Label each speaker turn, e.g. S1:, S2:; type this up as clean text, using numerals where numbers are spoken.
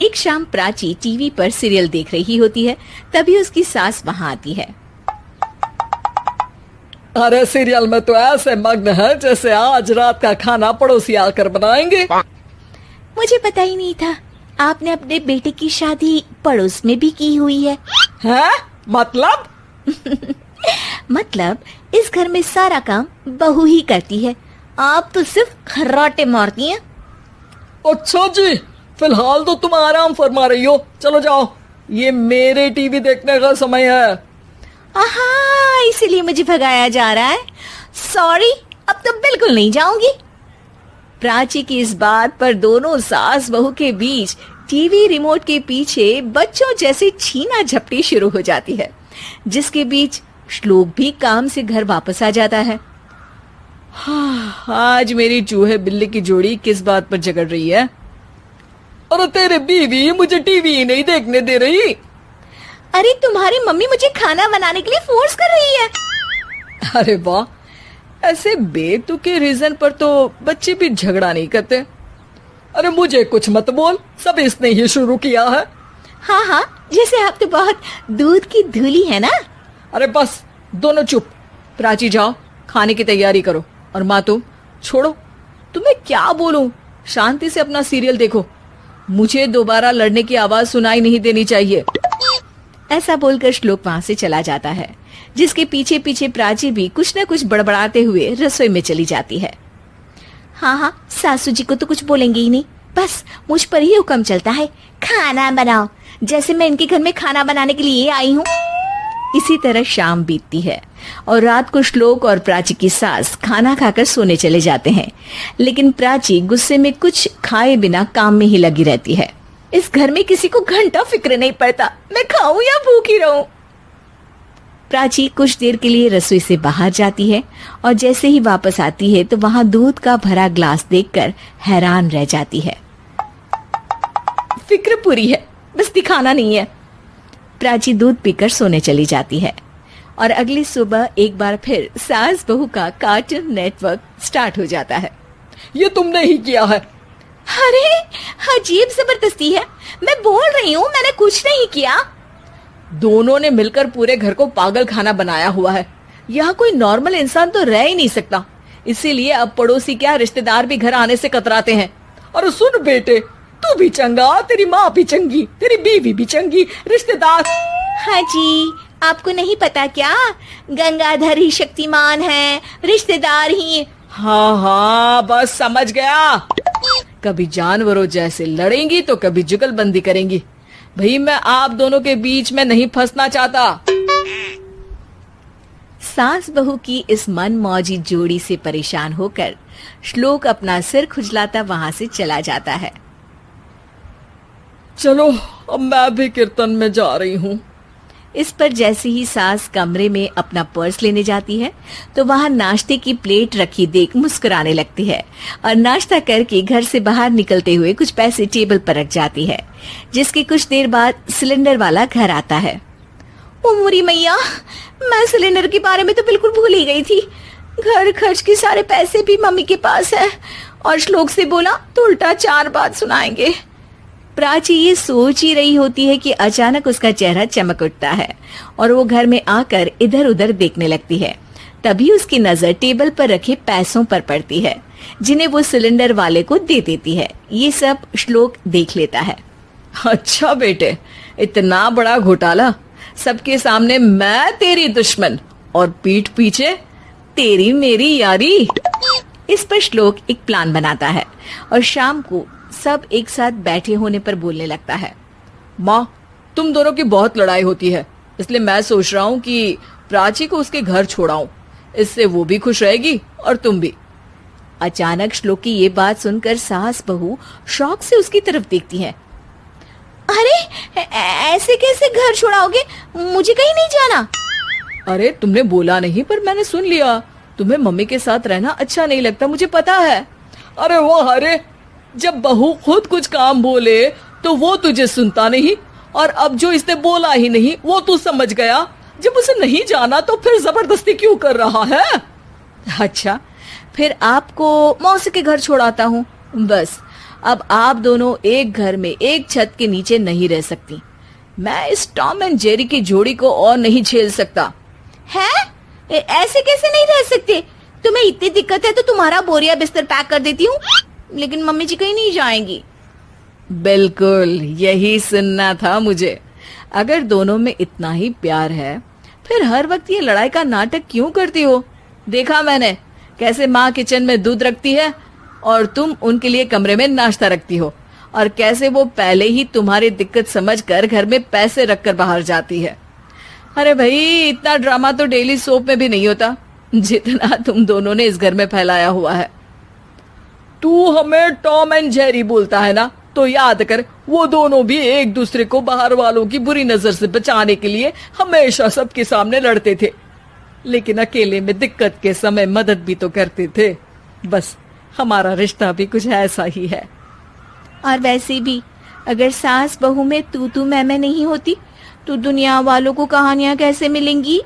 S1: एक शाम प्राची टीवी पर सीरियल देख रही होती है। तभी उसकी सास वहाँ आती है।
S2: अरे सीरियल में तो ऐसे मग्न है जैसे आज रात का खाना पड़ोसी आकर बनाएंगे।
S1: मुझे पता ही नहीं था आपने अपने बेटे की शादी पड़ोस में भी की हुई है।
S2: हैं? मतलब?
S1: मतलब इस घर में सारा काम बहू ही करती है, आप तो सिर्फ खर्राटे मारती हैं।
S2: अच्छा जी, फिलहाल तो तुम आराम फरमा रही हो, चलो जाओ, ये मेरे टीवी देखने का समय है।
S1: आहा, इसीलिए मुझे भगाया जा रहा है। सॉरी, अब तो बिल्कुल नहीं जाऊंगी। प्राची की इस बात पर दोनों सास बहू के बीच टीवी रिमोट के पीछे बच्चों जैसे छीना झपटी शुरू हो जाती है, जिसके बीच श्लोक भी काम से घर वापस आ जाता है।
S2: हाँ, आज मेरी चूहे बिल्ली की जोड़ी किस बात पर झगड़ रही है? अरे तेरे बीवी मुझे टीवी ही नहीं देखने दे रही।
S1: अरे तुम्हारी मम्मी मुझे खाना बनाने के लिए फोर्स कर रही है।
S2: अरे वाह, ऐसे बेतुके रीजन पर तो बच्चे भी झगड़ा नहीं करते। अरे मुझे कुछ मत बोल, सब इसने ही शुरू किया है।
S1: हाँ हाँ, जैसे आप तो बहुत दूध की धूली है ना।
S2: अरे बस, दोनों चुप। प्राची जाओ, खाने की तैयारी करो। और माँ तुम छोड़ो, तुम्हें क्या बोलूं, शांति से अपना सीरियल देखो, मुझे दोबारा लड़ने की आवाज सुनाई नहीं देनी चाहिए।
S1: ऐसा बोलकर श्लोक वहां से चला जाता है, जिसके पीछे पीछे प्राची भी कुछ न कुछ बड़बड़ाते हुए रसोई में चली जाती है। हाँ हाँ, सासू जी को तो कुछ बोलेंगे ही नहीं, बस मुझ पर ही हुक्म चलता है, खाना बनाओ, जैसे मैं इनके घर में खाना बनाने के लिए आई हूँ। इसी तरह शाम बीतती है और रात को श्लोक और प्राची की सास खाना खाकर सोने चले जाते हैं, लेकिन प्राची गुस्से में कुछ खाए बिना काम में ही लगी रहती है। इस घर में किसी को घंटा फिक्र नहीं पड़ता, मैं खाऊं या भूखी रहूं। प्राची कुछ देर के लिए रसोई से बाहर जाती है और जैसे ही वापस आती है तो वहां दूध का भरा ग्लास देखकर हैरान रह जाती है। फिक्र पूरी है, बस दिखाना नहीं है। प्राची दूध पीकर सोने चली जाती है और अगली सुबह एक बार फिर सास बहू का कार्टून नेटवर्क स्टार्ट हो जाता है।
S2: ये तुमने ही किया है।
S1: अरे अजीब जबरदस्ती है, मैं बोल रही हूँ मैंने कुछ नहीं किया।
S2: दोनों ने मिलकर पूरे घर को पागल खाना बनाया हुआ है। यहाँ कोई नॉर्मल इंसान तो रह ही नहीं सकता, इसीलिए अब पड़ोसी क्या रिश्तेदार भी घर आने से कतराते हैं। और सुन बेटे, तू भी चंगा, तेरी माँ भी चंगी, तेरी बीवी भी चंगी, रिश्तेदार।
S1: हाँ जी, आपको नहीं पता क्या, गंगाधर ही शक्तिमान है, रिश्तेदार ही।
S2: हाँ हाँ, बस समझ गया। कभी जानवरों जैसे लड़ेंगी तो कभी जुगलबंदी करेंगी। भाई मैं आप दोनों के बीच में नहीं फंसना चाहता।
S1: सास बहू की इस मन मौजी जोड़ी से परेशान होकर श्लोक अपना सिर खुजलाता वहां से चला जाता है।
S2: चलो अब मैं भी कीर्तन में जा रही हूँ।
S1: इस पर जैसे ही सास कमरे में अपना पर्स लेने जाती है तो वहां नाश्ते की प्लेट रखी देख मुस्कुराने लगती है और नाश्ता करके घर से बाहर निकलते हुए कुछ पैसे टेबल पर रख जाती है, जिसके कुछ देर बाद सिलेंडर वाला घर आता है। ओ मुरी मैया, मैं सिलेंडर के बारे में तो बिल्कुल भूल ही गई थी। घर खर्च के सारे पैसे भी मम्मी के पास है और श्लोक से बोला तो उल्टा 4 बात सुनाएंगे। प्राची ये सोच ही रही होती है कि अचानक उसका चेहरा चमक उठता है और वो घर में आकर इधर उधर देखने लगती है। तभी उसकी नजर टेबल पर रखे पैसों पर पड़ती है, जिन्हें वो सिलेंडर वाले को दे देती है। ये सब श्लोक देख लेता है।
S2: अच्छा बेटे, इतना बड़ा घोटाला, सबके सामने मैं तेरी दुश्मन और पीठ पीछे तेरी मेरी यारी। इस पर श्लोक एक प्लान बनाता है और शाम को सब एक साथ बैठे होने पर बोलने लगता है। माँ, तुम दोनों की बहुत लड़ाई होती है, इसलिए मैं सोच रहा हूँ कि प्राची को उसके घर छोड़ाऊं, इससे वो भी खुश रहेगी और तुम भी।
S1: अचानक श्लोक की ये बात सुनकर सास बहू शौक से उसकी तरफ देखती है। अरे ऐसे कैसे घर छोड़ाओगे, मुझे कहीं नहीं जाना।
S2: अरे तुमने बोला नहीं पर मैंने सुन लिया, तुम्हें मम्मी के साथ रहना अच्छा नहीं लगता, मुझे पता है। अरे वाह, अरे जब बहू खुद कुछ काम बोले तो वो तुझे सुनता नहीं, और अब जो इसने बोला ही नहीं वो तू समझ गया। जब उसे नहीं जाना तो फिर जबरदस्ती क्यों कर रहा है?
S1: अच्छा, फिर आपको मौसी के घर छोड़ाता हूँ, बस
S2: अब आप दोनों एक घर में एक छत के नीचे नहीं रह सकती। मैं इस टॉम एंड जेरी की जोड़ी को और नहीं झेल सकता।
S1: है? ऐसे कैसे नहीं रह सकते? तुम्हें इतनी दिक्कत है तो तुम्हारा बोरिया बिस्तर पैक कर देती हूँ, लेकिन मम्मी जी कहीं नहीं जाएंगी।
S2: बिल्कुल यही सुनना था मुझे। अगर दोनों में इतना ही प्यार है फिर हर वक्त ये लड़ाई का नाटक क्यों करती हो? देखा मैंने कैसे माँ किचन में दूध रखती है और तुम उनके लिए कमरे में नाश्ता रखती हो, और कैसे वो पहले ही तुम्हारी दिक्कत समझकर घर में पैसे रखकर बाहर जाती है। अरे भाई, इतना ड्रामा तो डेली सोप में भी नहीं होता जितना तुम दोनों ने इस घर में फैलाया हुआ है। तू हमें टॉम एंड जेरी बोलता है ना, तो याद कर वो दोनों भी एक दूसरे को बाहर वालों की बुरी नजर से बचाने के लिए हमेशा सबके सामने लड़ते थे, लेकिन अकेले में दिक्कत के समय मदद भी तो करते थे। बस हमारा रिश्ता भी कुछ ऐसा ही है।
S1: और वैसे भी अगर सास बहू में तू मैं नहीं होती तो दुनिया वालों को कहानियां कैसे मिलेंगी?